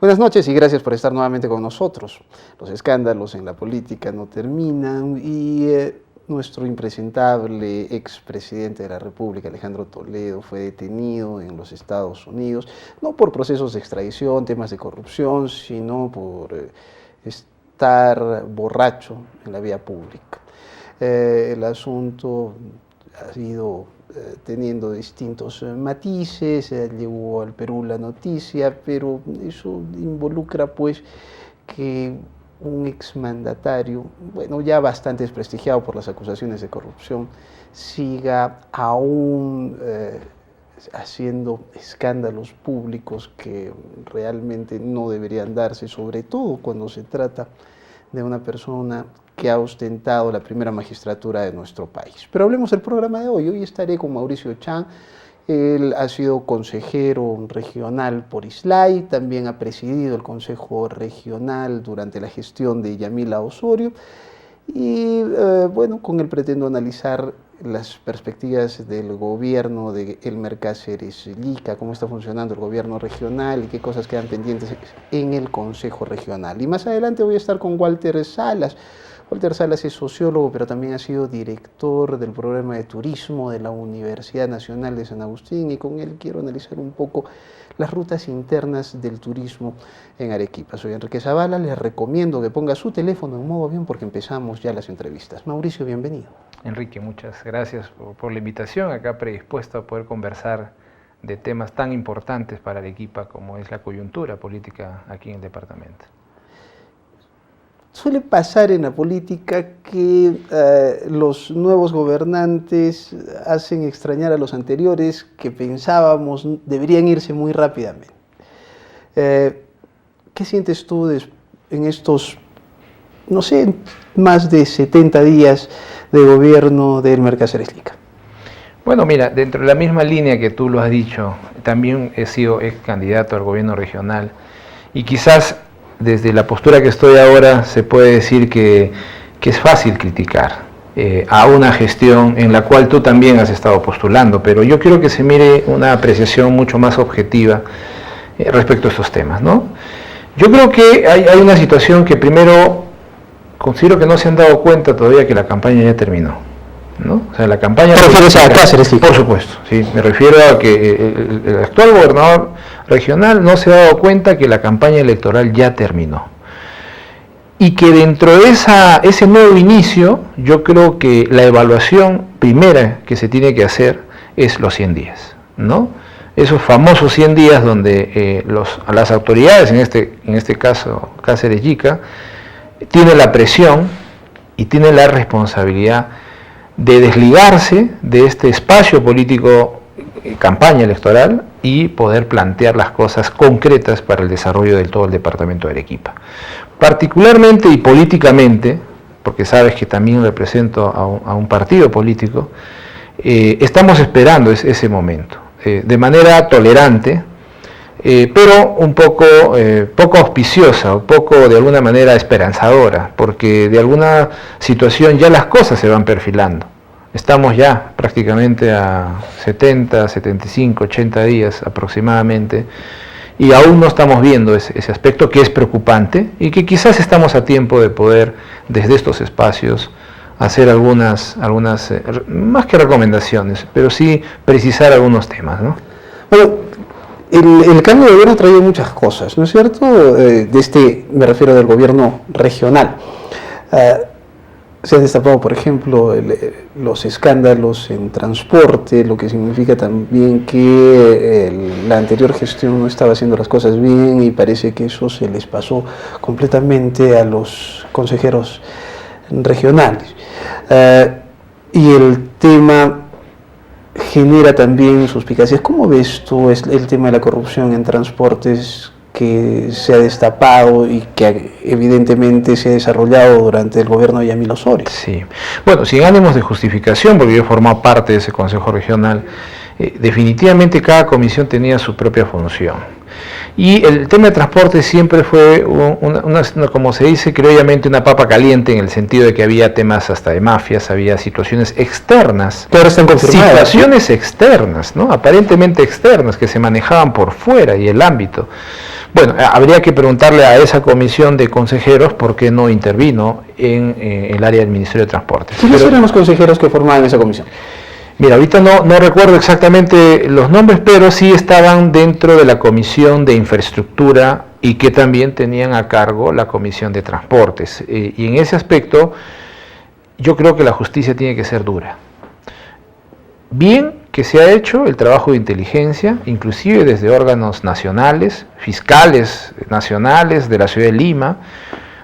Buenas noches y gracias por estar nuevamente con nosotros. Los escándalos en la política no terminan y nuestro impresentable expresidente de la República, Alejandro Toledo, fue detenido en los Estados Unidos, no por procesos de extradición, temas de corrupción, sino por estar borracho en la vía pública. El asunto ha ido teniendo distintos matices, llegó al Perú la noticia, pero eso involucra pues que un exmandatario, bueno, ya bastante desprestigiado por las acusaciones de corrupción, siga aún haciendo escándalos públicos que realmente no deberían darse, sobre todo cuando se trata de una persona que ha ostentado la primera magistratura de nuestro país. Pero hablemos del programa de hoy. Hoy estaré con Mauricio Chan. Él ha sido consejero regional por Islay, también ha presidido el Consejo Regional durante la gestión de Yamila Osorio y bueno, con él pretendo analizar las perspectivas del gobierno de Elmer Cáceres Llica, cómo está funcionando el gobierno regional y qué cosas quedan pendientes en el Consejo Regional. Y más adelante voy a estar con Walter Salas. Walter Salas es sociólogo, pero también ha sido director del programa de turismo de la Universidad Nacional de San Agustín y con él quiero analizar un poco las rutas internas del turismo en Arequipa. Soy Enrique Zavala, les recomiendo que ponga su teléfono en modo avión porque empezamos ya las entrevistas. Mauricio, bienvenido. Enrique, muchas gracias por la invitación, acá predispuesto a poder conversar de temas tan importantes para Arequipa como es la coyuntura política aquí en el departamento. Suele pasar en la política que los nuevos gobernantes hacen extrañar a los anteriores que pensábamos deberían irse muy rápidamente. ¿Qué sientes tú en estos, no sé, más de 70 días de gobierno de Elmer Cáceres Llica? Bueno, mira, dentro de la misma línea que tú lo has dicho, también he sido ex candidato al gobierno regional y quizás desde la postura que estoy ahora se puede decir que es fácil criticar a una gestión en la cual tú también has estado postulando, pero yo quiero que se mire una apreciación mucho más objetiva respecto a estos temas, ¿no? Yo creo que hay una situación que primero considero que no se han dado cuenta todavía que la campaña ya terminó, ¿no? O sea, la campaña... ¿Te refieres a Cáceres? Sí. Por supuesto, sí, me refiero a que el actual gobernador regional no se ha dado cuenta que la campaña electoral ya terminó. Y que dentro de ese nuevo inicio, yo creo que la evaluación primera que se tiene que hacer es los 100 días, ¿no? Esos famosos 100 días donde las autoridades, en este caso Cáceres Llica, tienen la presión y tienen la responsabilidad de desligarse de este espacio político, campaña electoral, y poder plantear las cosas concretas para el desarrollo de todo el departamento de Arequipa. Particularmente y políticamente, porque sabes que también represento a un partido político, estamos esperando ese momento, de manera tolerante, pero un poco auspiciosa, un poco de alguna manera esperanzadora, porque de alguna situación ya las cosas se van perfilando. Estamos ya prácticamente a 70, 75, 80 días aproximadamente y aún no estamos viendo ese aspecto que es preocupante y que quizás estamos a tiempo de poder desde estos espacios hacer algunas más que recomendaciones, pero sí precisar algunos temas, ¿no? Bueno, el cambio de gobierno ha traído muchas cosas, ¿no es cierto? Me refiero del gobierno regional. Se han destapado, por ejemplo, los escándalos en transporte, lo que significa también que la anterior gestión no estaba haciendo las cosas bien y parece que eso se les pasó completamente a los consejeros regionales. Y el tema genera también suspicacias. ¿Cómo ves tú el tema de la corrupción en transportes que se ha destapado y que evidentemente se ha desarrollado durante el gobierno de Yamila Osorio? Sí, bueno, sin ánimos de justificación, porque yo he formado parte de ese Consejo Regional, definitivamente cada comisión tenía su propia función. Y el tema de transporte siempre fue, como se dice criolamente, una papa caliente, en el sentido de que había temas hasta de mafias, había situaciones externas. Que ahora están confirmadas. Situaciones externas, ¿no? Aparentemente externas, que se manejaban por fuera y el ámbito. Bueno, habría que preguntarle a esa comisión de consejeros por qué no intervino en el área del Ministerio de Transportes. ¿Quiénes eran los consejeros que formaban esa comisión? Mira, ahorita no recuerdo exactamente los nombres, pero sí estaban dentro de la Comisión de Infraestructura y que también tenían a cargo la Comisión de Transportes. Y en ese aspecto, yo creo que la justicia tiene que ser dura. Bien que se ha hecho el trabajo de inteligencia, inclusive desde órganos nacionales, fiscales nacionales de la ciudad de Lima,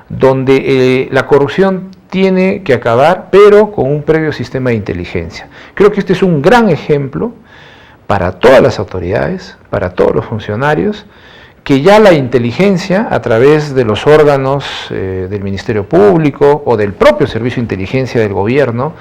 donde la corrupción tiene que acabar, pero con un previo sistema de inteligencia. Creo que este es un gran ejemplo para todas las autoridades, para todos los funcionarios, que ya la inteligencia, a través de los órganos del Ministerio Público o del propio Servicio de Inteligencia del Gobierno,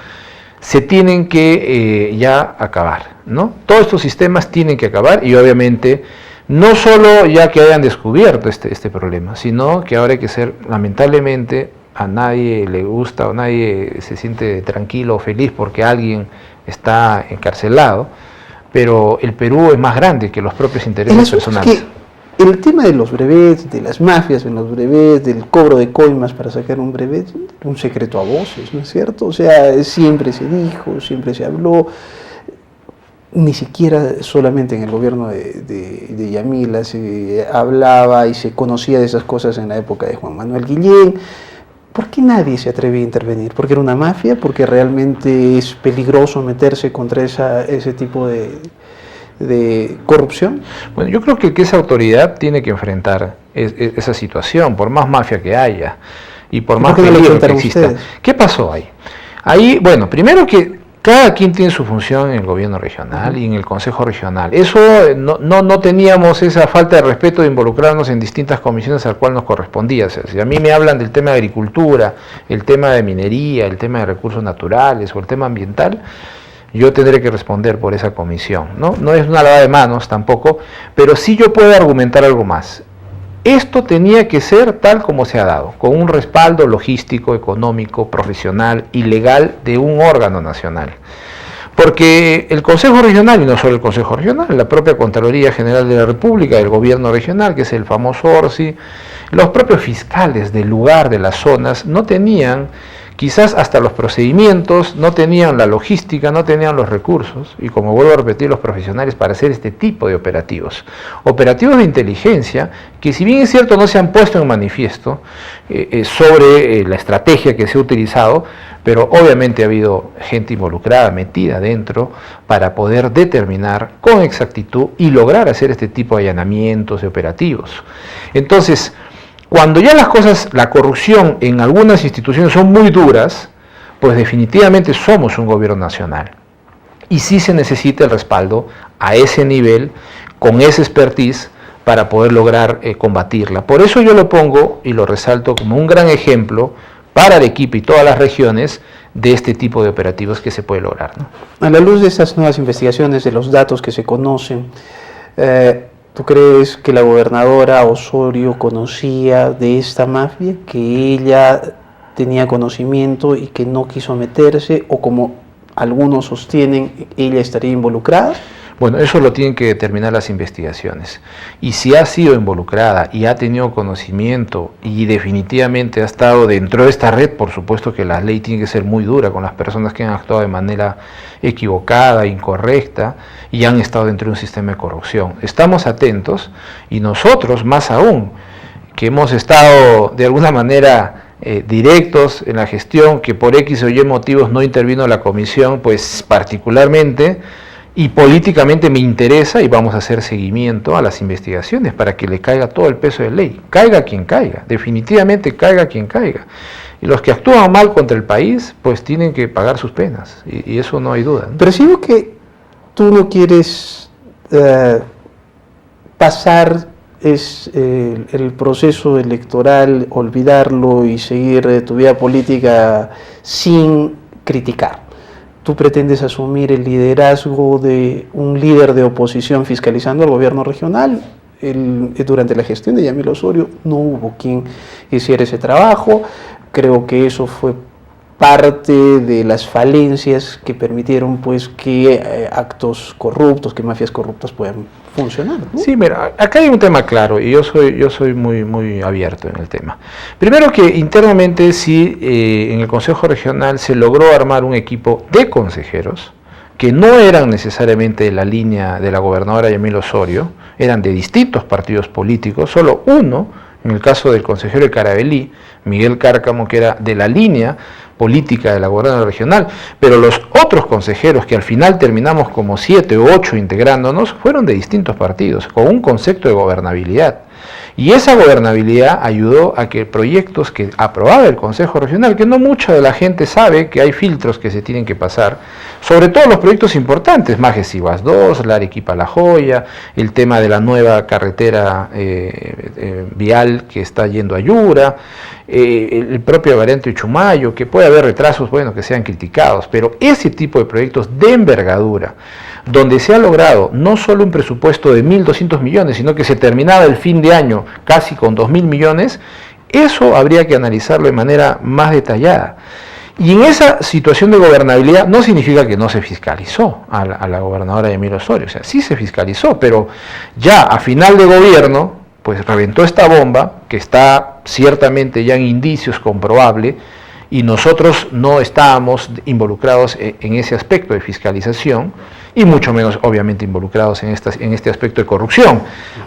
se tienen que ya acabar, ¿no? Todos estos sistemas tienen que acabar y obviamente no solo ya que hayan descubierto este problema, sino que ahora hay que ser, lamentablemente, a nadie le gusta o nadie se siente tranquilo o feliz porque alguien está encarcelado, pero el Perú es más grande que los propios intereses personales. El tema de los brevets, de las mafias en los brevets, del cobro de coimas para sacar un brevet, un secreto a voces, ¿no es cierto? O sea, siempre se dijo, siempre se habló, ni siquiera solamente en el gobierno de Yamila se hablaba y se conocía de esas cosas en la época de Juan Manuel Guillén. ¿Por qué nadie se atrevía a intervenir? ¿Porque era una mafia? ¿Porque realmente es peligroso meterse contra ese tipo de corrupción? Bueno, yo creo que esa autoridad tiene que enfrentar esa situación, por más mafia que haya y por más peligro que exista. Ustedes? ¿Qué pasó ahí? Ahí, bueno, primero que cada quien tiene su función en el gobierno regional y en el consejo regional. Eso no teníamos esa falta de respeto de involucrarnos en distintas comisiones al cual nos correspondía. O sea, si a mí me hablan del tema de agricultura, el tema de minería, el tema de recursos naturales o el tema ambiental, yo tendré que responder por esa comisión, ¿no? No es una lavada de manos tampoco, pero sí yo puedo argumentar algo más. Esto tenía que ser tal como se ha dado, con un respaldo logístico, económico, profesional y legal de un órgano nacional. Porque el Consejo Regional, y no solo el Consejo Regional, la propia Contraloría General de la República, el Gobierno Regional, que es el famoso ORSI, los propios fiscales del lugar, de las zonas, no tenían quizás hasta los procedimientos, no tenían la logística, no tenían los recursos, y como vuelvo a repetir, los profesionales para hacer este tipo de operativos. Operativos de inteligencia que, si bien es cierto, no se han puesto en manifiesto sobre la estrategia que se ha utilizado, pero obviamente ha habido gente involucrada, metida dentro, para poder determinar con exactitud y lograr hacer este tipo de allanamientos y operativos. Entonces, cuando ya las cosas, la corrupción en algunas instituciones son muy duras, pues definitivamente somos un gobierno nacional. Y sí se necesita el respaldo a ese nivel, con esa expertise, para poder lograr combatirla. Por eso yo lo pongo y lo resalto como un gran ejemplo para Arequipa y todas las regiones de este tipo de operativos que se puede lograr, ¿no? A la luz de estas nuevas investigaciones, de los datos que se conocen, ¿tú crees que la gobernadora Osorio conocía de esta mafia, que ella tenía conocimiento y que no quiso meterse, o como algunos sostienen, ella estaría involucrada? Bueno, eso lo tienen que determinar las investigaciones. Y si ha sido involucrada y ha tenido conocimiento y definitivamente ha estado dentro de esta red, por supuesto que la ley tiene que ser muy dura con las personas que han actuado de manera equivocada, incorrecta y han estado dentro de un sistema de corrupción. Estamos atentos y nosotros, más aún, que hemos estado de alguna manera directos en la gestión, que por X o Y motivos no intervino la comisión, pues particularmente y políticamente me interesa y vamos a hacer seguimiento a las investigaciones para que le caiga todo el peso de ley. Caiga quien caiga, definitivamente caiga quien caiga. Y los que actúan mal contra el país, pues tienen que pagar sus penas, y eso no hay duda, ¿no? Pero si digo que tú no quieres pasar el proceso electoral, olvidarlo y seguir tu vida política sin criticar. ¿Tú pretendes asumir el liderazgo de un líder de oposición fiscalizando al gobierno regional? Durante la gestión de Yamila Osorio no hubo quien hiciera ese trabajo. Creo que eso fue parte de las falencias que permitieron pues que actos corruptos, que mafias corruptas puedan funcionar, ¿no? Sí, mira, acá hay un tema claro y yo soy muy abierto en el tema. Primero que internamente sí, en el Consejo Regional se logró armar un equipo de consejeros que no eran necesariamente de la línea de la gobernadora Yamil Osorio, eran de distintos partidos políticos, solo uno, en el caso del consejero de Carabalí, Miguel Cárcamo, que era de la línea política de la gobernadora regional, pero los otros consejeros, que al final terminamos como 7 u 8 integrándonos, fueron de distintos partidos, con un concepto de gobernabilidad. Y esa gobernabilidad ayudó a que proyectos que aprobaba el Consejo Regional, que no mucha de la gente sabe que hay filtros que se tienen que pasar, sobre todo los proyectos importantes, Majes Iguas 2, la Arequipa-La Joya, el tema de la nueva carretera vial que está yendo a Yura, el propio variante Uchumayo, que puede haber retrasos, bueno, que sean criticados, pero ese tipo de proyectos de envergadura, donde se ha logrado no solo un presupuesto de 1.200 millones, sino que se terminaba el fin de año casi con 2.000 millones, eso habría que analizarlo de manera más detallada. Y en esa situación de gobernabilidad no significa que no se fiscalizó a la gobernadora Yamil Osorio, o sea, sí se fiscalizó, pero ya a final de gobierno, pues reventó esta bomba, que está ciertamente ya en indicios comprobable, y nosotros no estábamos involucrados en ese aspecto de fiscalización, y mucho menos obviamente involucrados en este aspecto de corrupción.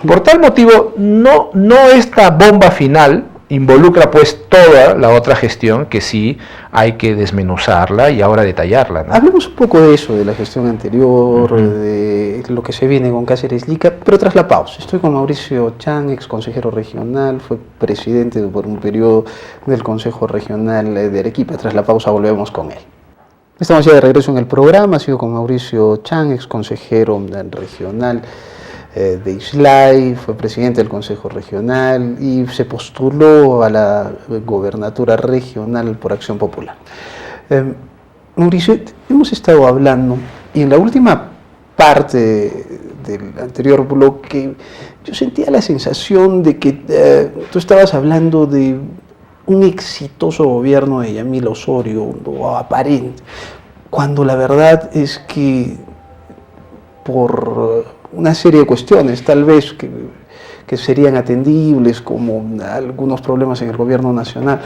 Por tal motivo, no esta bomba final involucra pues toda la otra gestión que sí hay que desmenuzarla y ahora detallarla, ¿no? Hablemos un poco de eso, de la gestión anterior, de lo que se viene con Cáceres Lica, pero tras la pausa. Estoy con Mauricio Chan, ex consejero regional, fue presidente por un periodo del Consejo Regional de Arequipa. Tras la pausa volvemos con él. Estamos ya de regreso en el programa, ha sido con Mauricio Chan, ex consejero regional de Islay, fue presidente del Consejo Regional y se postuló a la gobernatura regional por Acción Popular. Mauricio, hemos estado hablando y en la última parte del anterior bloque yo sentía la sensación de que tú estabas hablando de un exitoso gobierno de Yamil Osorio, o aparente, cuando la verdad es que por una serie de cuestiones, tal vez que serían atendibles, como algunos problemas en el gobierno nacional,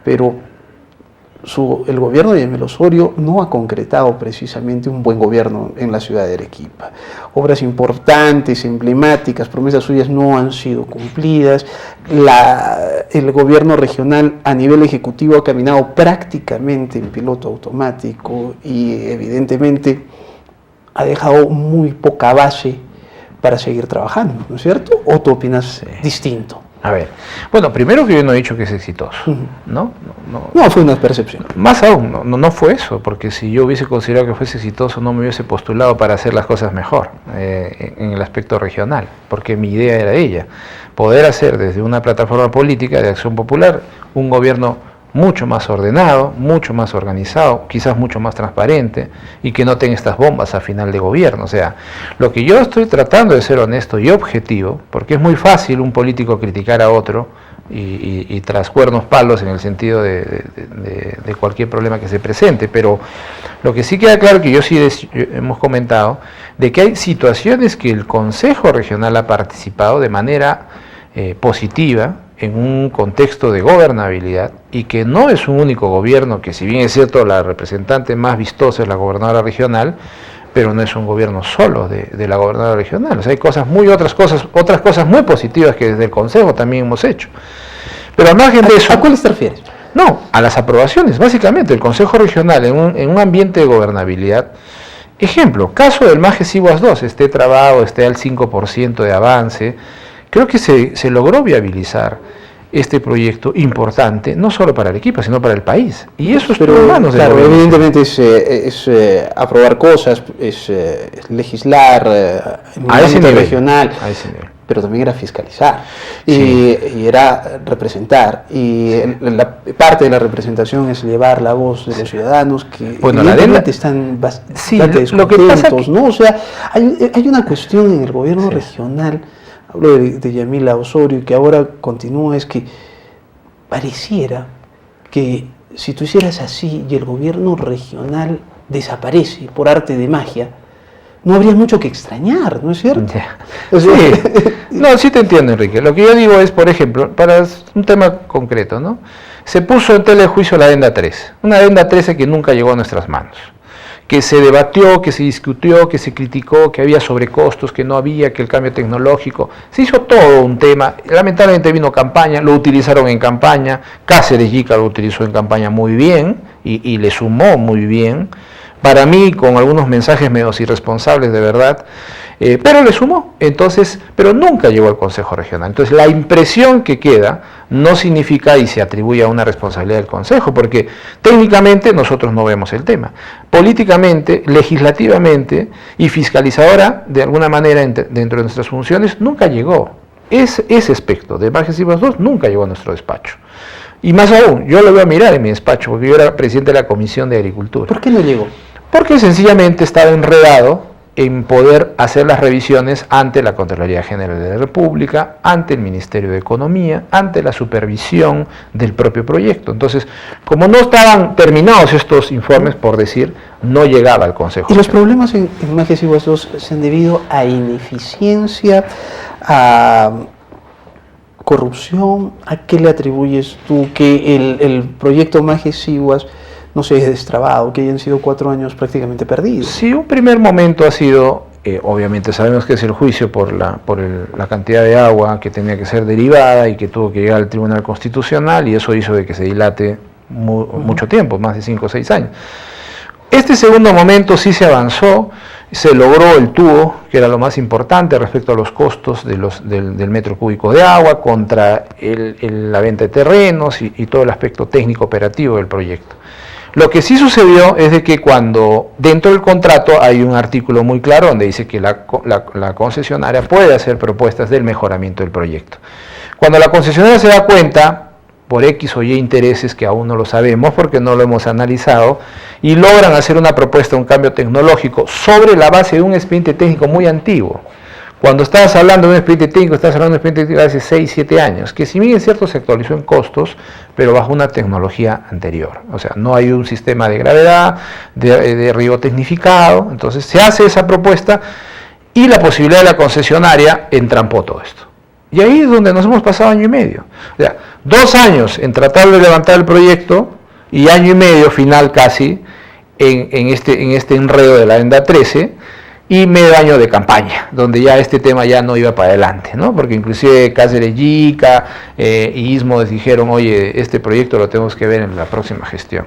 pero el gobierno de Yamil Osorio no ha concretado precisamente un buen gobierno en la ciudad de Arequipa. Obras importantes, emblemáticas, promesas suyas no han sido cumplidas. El gobierno regional a nivel ejecutivo ha caminado prácticamente en piloto automático y evidentemente ha dejado muy poca base para seguir trabajando, ¿no es cierto? ¿O tú opinas distinto? A ver, bueno, primero que yo no he dicho que es exitoso, ¿no? No, fue una percepción. Más aún, no fue eso, porque si yo hubiese considerado que fuese exitoso, no me hubiese postulado para hacer las cosas mejor en el aspecto regional, porque mi idea era ella, poder hacer desde una plataforma política de Acción Popular un gobierno mucho más ordenado, mucho más organizado, quizás mucho más transparente y que no tenga estas bombas a final de gobierno. O sea, lo que yo estoy tratando de ser honesto y objetivo, porque es muy fácil un político criticar a otro y tras cuernos palos en el sentido de cualquier problema que se presente, pero lo que sí queda claro que hemos comentado, de que hay situaciones que el Consejo Regional ha participado de manera positiva, en un contexto de gobernabilidad y que no es un único gobierno, que si bien es cierto la representante más vistosa es la gobernadora regional, pero no es un gobierno solo de la gobernadora regional. O sea, hay otras cosas muy positivas que desde el Consejo también hemos hecho. Pero al margen de eso... ¿A cuáles te refieres? No, a las aprobaciones, básicamente. El Consejo Regional en un ambiente de gobernabilidad. Ejemplo, caso del Majes Iguas 2, esté trabado, esté al 5% de avance. Creo que se logró viabilizar este proyecto importante, no solo para Arequipa, sino para el país. Y eso estuvo en manos del gobierno. Evidentemente es aprobar cosas, es legislar en a ese nivel regional, a ese nivel. Pero también era fiscalizar Sí. y era representar. Y la parte de la representación es llevar la voz de los ciudadanos que evidentemente están bastante descontentos, ¿no? O sea, hay una cuestión en el gobierno regional. Hablo de Yamila Osorio, que ahora continúa, es que pareciera que si tú hicieras así y el gobierno regional desaparece por arte de magia, no habría mucho que extrañar, ¿no es cierto? Yeah. Sí. No, sí te entiendo, Enrique. Lo que yo digo es, por ejemplo, para un tema concreto, ¿no? Se puso en tela de juicio la adenda 13, una adenda 13 que nunca llegó a nuestras manos, que se debatió, que se discutió, que se criticó, que había sobrecostos, que no había, que el cambio tecnológico, se hizo todo un tema. Lamentablemente vino campaña, lo utilizaron en campaña, Cáceres Llica lo utilizó en campaña muy bien y le sumó muy bien, para mí con algunos mensajes medios irresponsables de verdad, pero le sumó, entonces, pero nunca llegó al Consejo Regional. Entonces la impresión que queda no significa y se atribuye a una responsabilidad del Consejo, porque técnicamente nosotros no vemos el tema. Políticamente, legislativamente y fiscalizadora, de alguna manera dentro de nuestras funciones, nunca llegó. Ese aspecto de Margen Sivas II nunca llegó a nuestro despacho. Y más aún, yo lo voy a mirar en mi despacho, porque yo era presidente de la Comisión de Agricultura. ¿Por qué no llegó? Porque sencillamente estaba enredado en poder hacer las revisiones ante la Contraloría General de la República, ante el Ministerio de Economía, ante la supervisión del propio proyecto. Entonces, como no estaban terminados estos informes, por decir, no llegaba al Consejo. ¿Y los problemas en Margen Sivas II se han debido a ineficiencia, a corrupción? ¿A qué le atribuyes tú que el proyecto Margen Sivas no se haya destrabado, que hayan sido 4 años prácticamente perdidos? Sí, un primer momento ha sido, obviamente sabemos que es el juicio por la cantidad de agua que tenía que ser derivada y que tuvo que llegar al Tribunal Constitucional, y eso hizo de que se dilate mucho tiempo, más de 5 o 6 años. Este segundo momento sí se avanzó, se logró el tubo, que era lo más importante respecto a los costos del metro cúbico de agua, contra la venta de terrenos y todo el aspecto técnico operativo del proyecto. Lo que sí sucedió es de que cuando dentro del contrato hay un artículo muy claro donde dice que la concesionaria puede hacer propuestas del mejoramiento del proyecto. Cuando la concesionaria se da cuenta, por X o Y intereses que aún no lo sabemos porque no lo hemos analizado, y logran hacer una propuesta, un cambio tecnológico sobre la base de un expediente técnico muy antiguo. Cuando estabas hablando de un expediente técnico, estás hablando de un expediente técnico de hace 6, 7 años, que si bien es cierto se actualizó en costos, pero bajo una tecnología anterior. O sea, no hay un sistema de gravedad, de riego tecnificado. Entonces se hace esa propuesta y la posibilidad de la concesionaria entrampó todo esto. Y ahí es donde nos hemos pasado 1 año y medio. O sea, 2 años en tratar de levantar el proyecto y 1 año y medio final casi en este enredo de la adenda 13, y medio año de campaña, donde ya este tema ya no iba para adelante, ¿no? Porque inclusive Cáceres Llica y Istmo dijeron, oye, este proyecto lo tenemos que ver en la próxima gestión.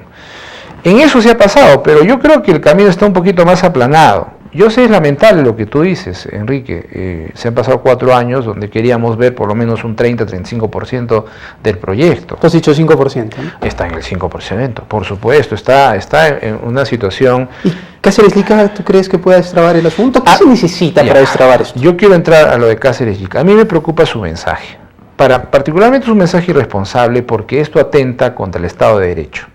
En eso se ha pasado, pero yo creo que el camino está un poquito más aplanado. Yo sé, es lamentable lo que tú dices, Enrique, se han pasado 4 años donde queríamos ver por lo menos un 30-35% del proyecto. Tú has dicho 5%, ¿no? Está en el 5%, por supuesto, está en una situación... ¿Y Cáceres Llica, tú crees que pueda destrabar el asunto? ¿Qué se necesita para destrabar esto? Yo quiero entrar a lo de Cáceres Llica. A mí me preocupa su mensaje, particularmente es un mensaje irresponsable porque esto atenta contra el Estado de Derecho.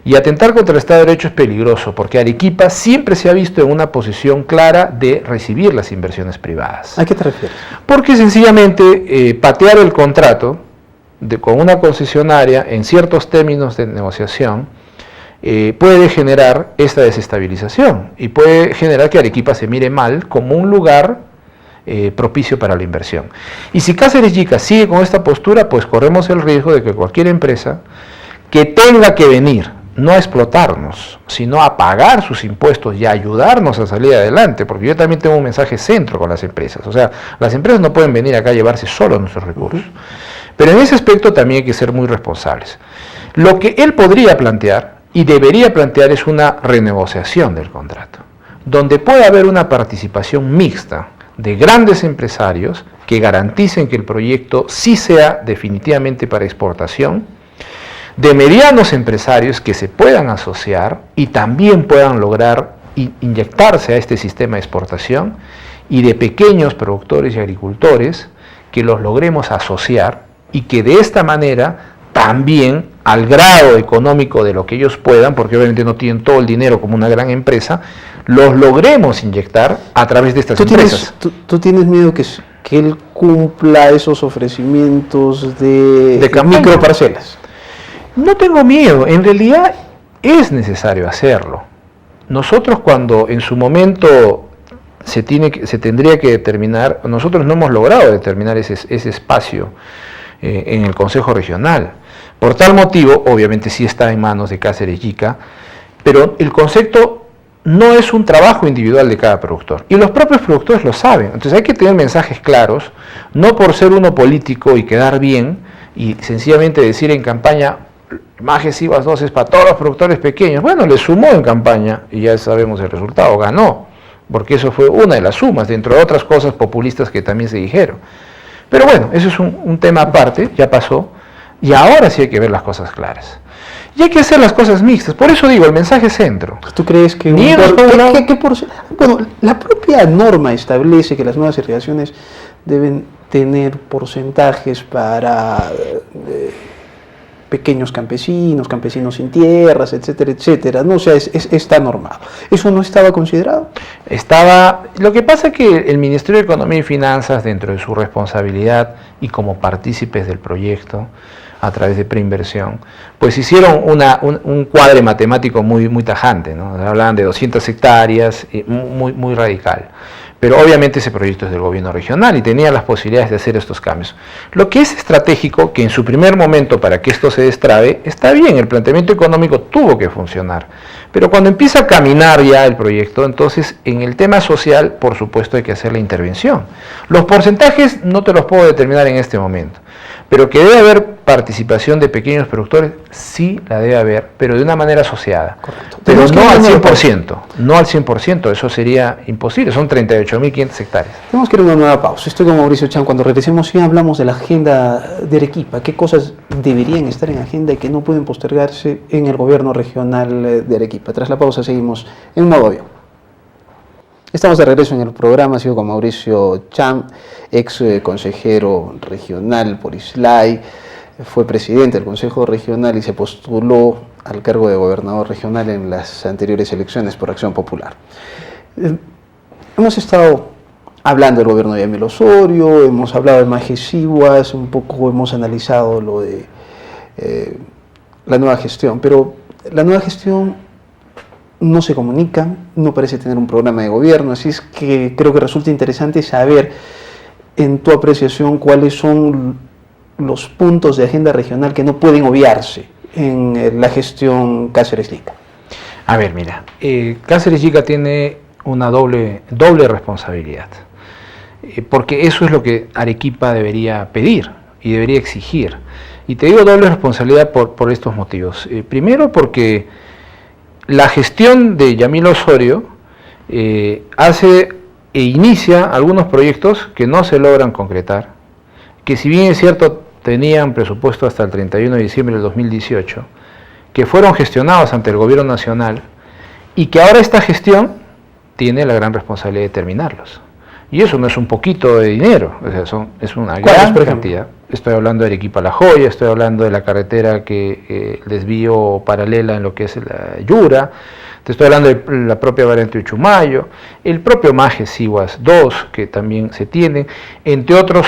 Y atentar contra el Estado de Derecho es peligroso, porque Arequipa siempre se ha visto en una posición clara de recibir las inversiones privadas. ¿A qué te refieres? Porque sencillamente patear el contrato con una concesionaria en ciertos términos de negociación puede generar esta desestabilización y puede generar que Arequipa se mire mal como un lugar propicio para la inversión. Y si Cáceres Llica sigue con esta postura, pues corremos el riesgo de que cualquier empresa que tenga que venir no a explotarnos, sino a pagar sus impuestos y a ayudarnos a salir adelante, porque yo también tengo un mensaje centro con las empresas. O sea, las empresas no pueden venir acá a llevarse solo nuestros recursos. Pero en ese aspecto también hay que ser muy responsables. Lo que él podría plantear y debería plantear es una renegociación del contrato, donde pueda haber una participación mixta de grandes empresarios que garanticen que el proyecto sí sea definitivamente para exportación, de medianos empresarios que se puedan asociar y también puedan lograr inyectarse a este sistema de exportación, y de pequeños productores y agricultores que los logremos asociar y que de esta manera también al grado económico de lo que ellos puedan, porque obviamente no tienen todo el dinero como una gran empresa, los logremos inyectar a través de estas empresas. ¿Tú tienes miedo que él cumpla esos ofrecimientos de microparcelas? No tengo miedo, en realidad es necesario hacerlo. Nosotros cuando en su momento se tendría que determinar, nosotros no hemos logrado determinar ese espacio en el Consejo Regional. Por tal motivo, obviamente sí está en manos de Cáceres Llica, pero el concepto no es un trabajo individual de cada productor. Y los propios productores lo saben. Entonces hay que tener mensajes claros, no por ser uno político y quedar bien, y sencillamente decir en campaña, Majes IVAS 2 es para todos los productores pequeños. Bueno, le sumó en campaña y ya sabemos el resultado, ganó, porque eso fue una de las sumas, dentro de otras cosas populistas que también se dijeron. Pero bueno, eso es un tema aparte, ya pasó, y ahora sí hay que ver las cosas claras. Y hay que hacer las cosas mixtas, por eso digo, el mensaje centro. ¿Tú crees que bueno, la propia norma establece que las nuevas irrigaciones deben tener porcentajes para pequeños campesinos, campesinos sin tierras, etcétera, etcétera? No, o sea, está normado. ¿Eso no estaba considerado? Lo que pasa es que el Ministerio de Economía y Finanzas, dentro de su responsabilidad y como partícipes del proyecto, a través de preinversión, pues hicieron un cuadre matemático muy tajante, ¿no? Hablaban de 200 hectáreas, muy radical. Pero obviamente ese proyecto es del gobierno regional y tenía las posibilidades de hacer estos cambios. Lo que es estratégico, que en su primer momento, para que esto se destrabe, está bien, el planteamiento económico tuvo que funcionar. Pero cuando empieza a caminar ya el proyecto, entonces en el tema social, por supuesto, hay que hacer la intervención. Los porcentajes no te los puedo determinar en este momento, pero que debe haber participación de pequeños productores, sí la debe haber, pero de una manera asociada. Correcto. Pero no al 100%, no al 100%, eso sería imposible, son 38.500 hectáreas. Tenemos que ir a una nueva pausa. Estoy con Mauricio Chan. Cuando regresemos, sí hablamos de la agenda de Arequipa. ¿Qué cosas deberían estar en agenda y que no pueden postergarse en el gobierno regional de Arequipa? Tras la pausa seguimos en un nuevo avión. Estamos de regreso en el programa. Sigo con Mauricio Chan, ex consejero regional por Islay. Fue presidente del Consejo Regional y se postuló al cargo de gobernador regional en las anteriores elecciones por Acción Popular. Hemos estado hablando del gobierno de Yamil Osorio, hemos hablado de Majes IVAS, un poco hemos analizado lo de la nueva gestión, pero la nueva gestión no se comunica, no parece tener un programa de gobierno, así es que creo que resulta interesante saber, en tu apreciación, cuáles son los puntos de agenda regional que no pueden obviarse en la gestión Cáceres Llica. A ver, mira, Cáceres Llica tiene una doble responsabilidad, porque eso es lo que Arequipa debería pedir y debería exigir. Y te digo doble responsabilidad por estos motivos. Primero, porque la gestión de Yamil Osorio hace e inicia algunos proyectos que no se logran concretar, que si bien es cierto tenían presupuesto hasta el 31 de diciembre del 2018, que fueron gestionados ante el gobierno nacional y que ahora esta gestión tiene la gran responsabilidad de terminarlos. Y eso no es un poquito de dinero, o sea, es una gran cantidad. Estoy hablando de Arequipa La Joya, estoy hablando de la carretera que desvío paralela en lo que es la Yura, te estoy hablando de la propia variante Uchumayo, el propio Majes IVAS 2 que también se tiene, entre otros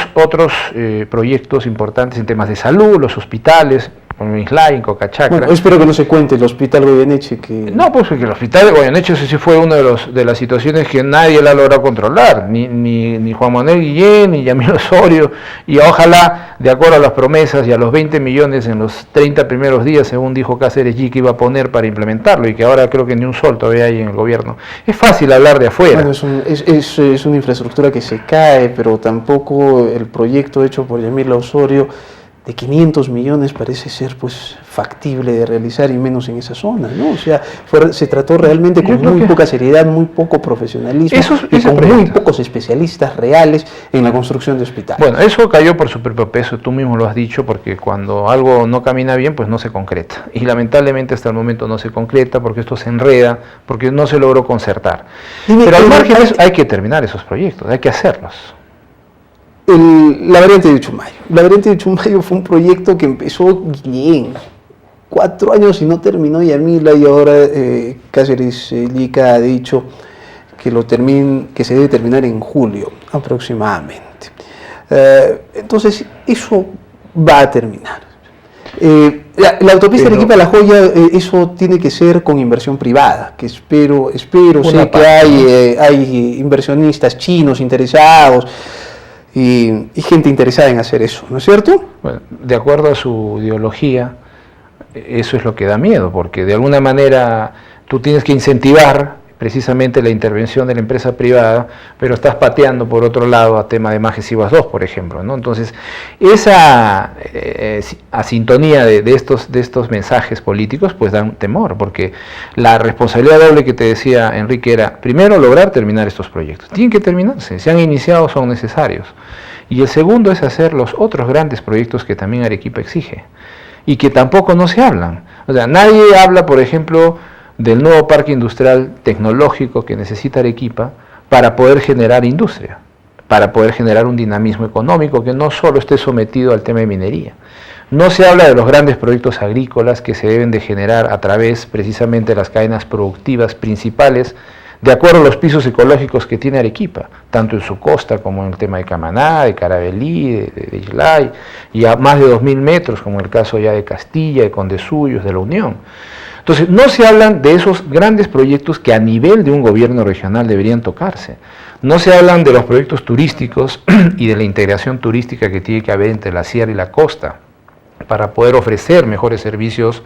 proyectos importantes en temas de salud, los hospitales, en Islay, en Cocachacra. Bueno, espero que no se cuente el hospital Goyeneche que... No, pues porque el hospital de Goyeneche sí fue una de las situaciones que nadie la ha logrado controlar, ni Juan Manuel Guillén, ni Yamil Osorio, y ojalá, de acuerdo a las promesas y a los 20 millones en los 30 primeros días, según dijo Cáceres Llica, iba a poner para implementarlo, y que ahora creo que ni un sol todavía hay en el gobierno. Es fácil hablar de afuera. Bueno, es una infraestructura que se cae, pero tampoco el proyecto hecho por Yamil Osorio de 500 millones parece ser pues factible de realizar, y menos en esa zona, ¿no? O sea, se trató realmente con muy poca seriedad, muy poco profesionalismo y con muy pocos especialistas reales en la construcción de hospitales. Bueno, eso cayó por su propio peso, tú mismo lo has dicho, porque cuando algo no camina bien, pues no se concreta. Y lamentablemente hasta el momento no se concreta porque esto se enreda, porque no se logró concertar. Pero al margen de eso, hay que terminar esos proyectos, hay que hacerlos. La variante de Uchumayo. La variante de Uchumayo fue un proyecto que empezó bien, 4 años y no terminó Yamila, y ahora Cáceres Llica ha dicho que se debe terminar en julio aproximadamente. Entonces, eso va a terminar. La autopista Arequipa-La Joya, eso tiene que ser con inversión privada, que espero sé que hay inversionistas chinos interesados y gente interesada en hacer eso, ¿no es cierto? Bueno, de acuerdo a su ideología, eso es lo que da miedo, porque de alguna manera tú tienes que incentivar precisamente la intervención de la empresa privada, pero estás pateando por otro lado a tema de Majes Ibas 2, por ejemplo, ¿no? Entonces, esa asintonía de estos mensajes políticos, pues dan temor, porque la responsabilidad doble que te decía Enrique era, primero, lograr terminar estos proyectos. Tienen que terminarse, se han iniciado, son necesarios. Y el segundo es hacer los otros grandes proyectos que también Arequipa exige, y que tampoco no se hablan. O sea, nadie habla, por ejemplo, del nuevo parque industrial tecnológico que necesita Arequipa para poder generar industria, para poder generar un dinamismo económico que no solo esté sometido al tema de minería. No se habla de los grandes proyectos agrícolas que se deben de generar a través precisamente de las cadenas productivas principales, de acuerdo a los pisos ecológicos que tiene Arequipa, tanto en su costa como en el tema de Camaná, de Carabelí, de Islay, y a más de 2.000 metros, como el caso ya de Castilla, de Condesuyos, de La Unión. Entonces, no se hablan de esos grandes proyectos que a nivel de un gobierno regional deberían tocarse. No se hablan de los proyectos turísticos y de la integración turística que tiene que haber entre la sierra y la costa para poder ofrecer mejores servicios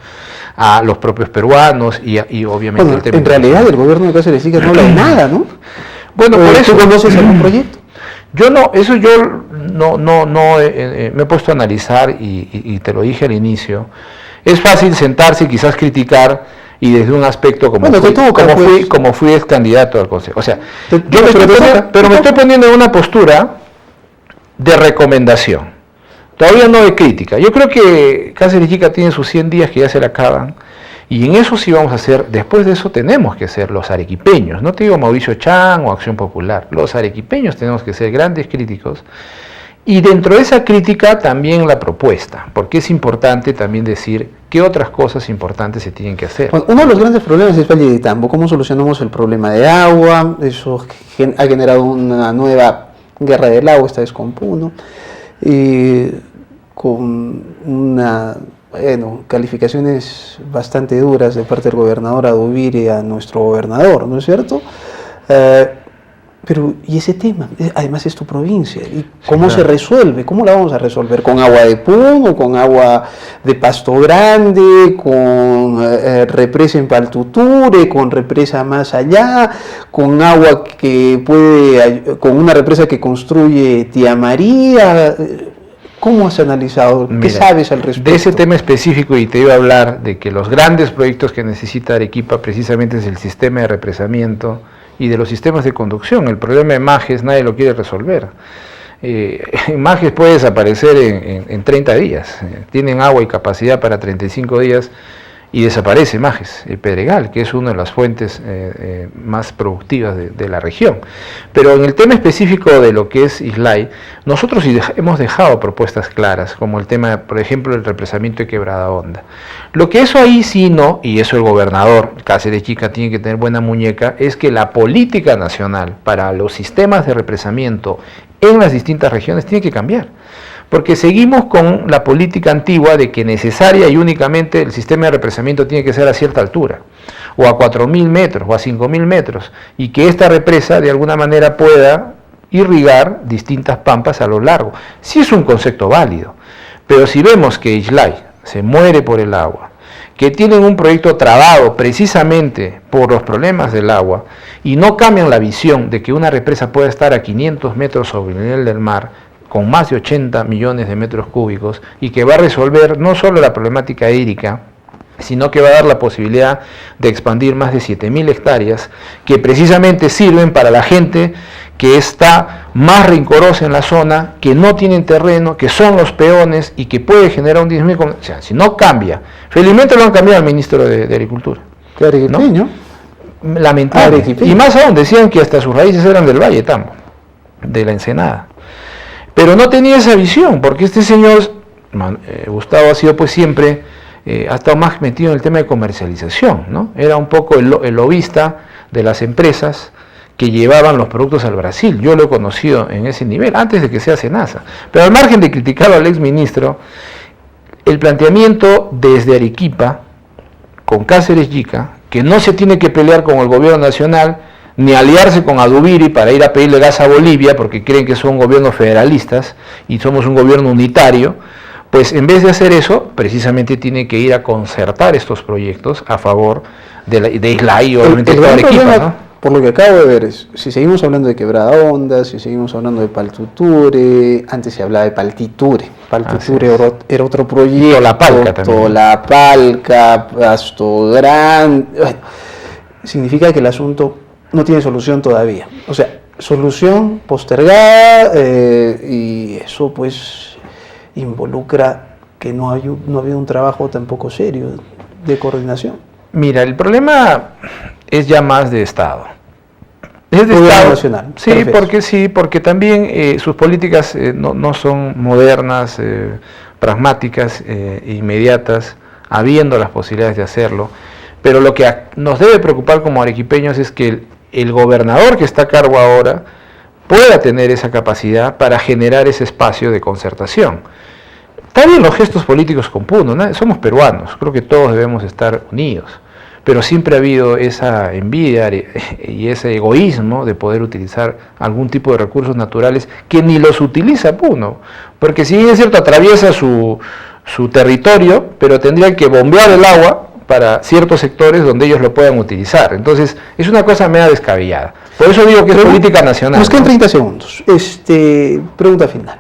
a los propios peruanos y obviamente... Bueno, en realidad el gobierno de Cáceres no habla de nada, ¿no? Bueno, por eso... ¿Tú conoces algún proyecto? Yo no me he puesto a analizar y te lo dije al inicio. Es fácil sentarse y quizás criticar y desde un aspecto como fui ex candidato al consejo. O sea, me estoy poniendo en una postura de recomendación. Todavía no de crítica. Yo creo que Cáceres Chica tiene sus 100 días que ya se le acaban. Y en eso sí vamos a hacer, después de eso tenemos que ser los arequipeños. No te digo Mauricio Chan o Acción Popular. Los arequipeños tenemos que ser grandes críticos. Y dentro de esa crítica también la propuesta, porque es importante también decir qué otras cosas importantes se tienen que hacer. Bueno, uno de los grandes problemas es Valle de Tambo. ¿Cómo solucionamos el problema de agua? Eso ha generado una nueva guerra del agua, esta vez con Puno, con calificaciones bastante duras de parte del gobernador a Duvire y a nuestro gobernador, ¿no es cierto? Pero, ¿y ese tema? Además es tu provincia. ¿Y cómo se resuelve? ¿Cómo la vamos a resolver? ¿Con agua de Puno? ¿Con agua de Pasto Grande? ¿Con represa en Paltuture? ¿Con represa más allá? ¿Con agua con una represa que construye Tía María? ¿Cómo has analizado? ¿Qué sabes al respecto? De ese tema específico, y te iba a hablar de que los grandes proyectos que necesita Arequipa precisamente es el sistema de represamiento y de los sistemas de conducción. El problema de Majes nadie lo quiere resolver. Majes puede desaparecer en 30 días. Tienen agua y capacidad para 35 días y desaparece Majes, el Pedregal, que es una de las fuentes más productivas de la región. Pero en el tema específico de lo que es Islay, nosotros hemos dejado propuestas claras, como el tema, por ejemplo, del represamiento de Quebrada Honda. Lo que eso ahí sí no, y eso el gobernador Cáceres Chica tiene que tener buena muñeca, es que la política nacional para los sistemas de represamiento en las distintas regiones tiene que cambiar. Porque seguimos con la política antigua de que necesaria y únicamente el sistema de represamiento tiene que ser a cierta altura, o a 4.000 metros, o a 5.000 metros, y que esta represa de alguna manera pueda irrigar distintas pampas a lo largo. Sí es un concepto válido, pero si vemos que Islay se muere por el agua, que tienen un proyecto trabado precisamente por los problemas del agua, y no cambian la visión de que una represa pueda estar a 500 metros sobre el nivel del mar, con más de 80 millones de metros cúbicos, y que va a resolver no solo la problemática hídrica, sino que va a dar la posibilidad de expandir más de 7.000 hectáreas, que precisamente sirven para la gente que está más rencorosa en la zona, que no tienen terreno, que son los peones y que puede generar un dinamismo. O sea, si no cambia, felizmente lo han cambiado al ministro de Agricultura. ¿Qué arequipeño? ¿No? Lamentable. Y más aún, decían que hasta sus raíces eran del Valle Tambo, de la Ensenada. Pero no tenía esa visión, porque este señor, Gustavo, ha sido pues siempre, ha estado más metido en el tema de comercialización, ¿no? Era un poco el lobista de las empresas que llevaban los productos al Brasil. Yo lo he conocido en ese nivel, antes de que sea Senasa. Pero al margen de criticarlo al exministro, el planteamiento desde Arequipa, con Cáceres Yica, que no se tiene que pelear con el gobierno nacional, ni aliarse con Adubiri para ir a pedirle gas a Bolivia, porque creen que son gobiernos federalistas y somos un gobierno unitario, pues en vez de hacer eso, precisamente tiene que ir a concertar estos proyectos a favor de Islay y obviamente de Arequipa, ¿no? Por lo que acabo de ver, si seguimos hablando de Quebrada Honda, si seguimos hablando de Paltuture, antes se hablaba de Paltiture. Paltiture era otro proyecto. Tolapalca también. Tolapalca, Pasto Grande. Bueno, significa que el asunto no tiene solución todavía. O sea, solución postergada y eso pues involucra que no ha habido un trabajo tampoco serio de coordinación. Mira, el problema es ya más de Estado. Es de Gobierno Estado nacional. Porque también sus políticas no son modernas, pragmáticas, inmediatas, habiendo las posibilidades de hacerlo. Pero lo que nos debe preocupar como arequipeños es que el gobernador que está a cargo ahora pueda tener esa capacidad para generar ese espacio de concertación. Está bien los gestos políticos con Puno, ¿no? Somos peruanos, creo que todos debemos estar unidos, pero siempre ha habido esa envidia y ese egoísmo de poder utilizar algún tipo de recursos naturales que ni los utiliza Puno, porque si bien es cierto atraviesa su territorio, pero tendría que bombear el agua para ciertos sectores donde ellos lo puedan utilizar. Entonces es una cosa media descabellada. Por eso digo que es política nacional. Nos quedan 30 segundos. Pregunta final.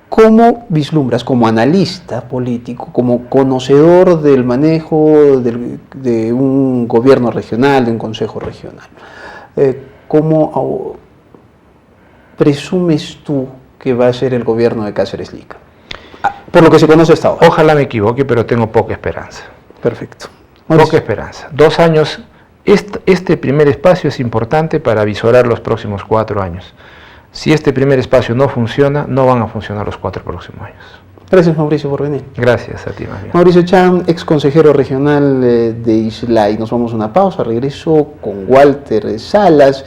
¿Cómo vislumbras como analista político, como conocedor del manejo de un gobierno regional, de un consejo regional, cómo presumes tú que va a ser el gobierno de Cáceres Lika? Por lo que se conoce hasta ahora. Ojalá me equivoque, pero tengo poca esperanza. Perfecto. Poca esperanza. 2 años, este primer espacio es importante para visorar los próximos 4 años. Si este primer espacio no funciona, no van a funcionar los 4 próximos años. Gracias, Mauricio, por venir. Gracias a ti, María. Mauricio Chan, ex consejero regional de Islay. Nos vamos a una pausa, regreso con Walter Salas,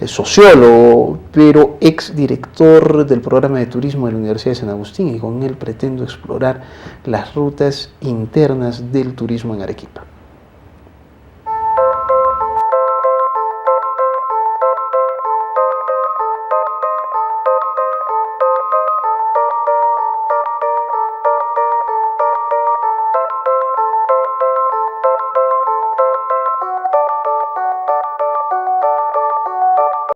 sociólogo, pero ex director del programa de turismo de la Universidad de San Agustín, y con él pretendo explorar las rutas internas del turismo en Arequipa.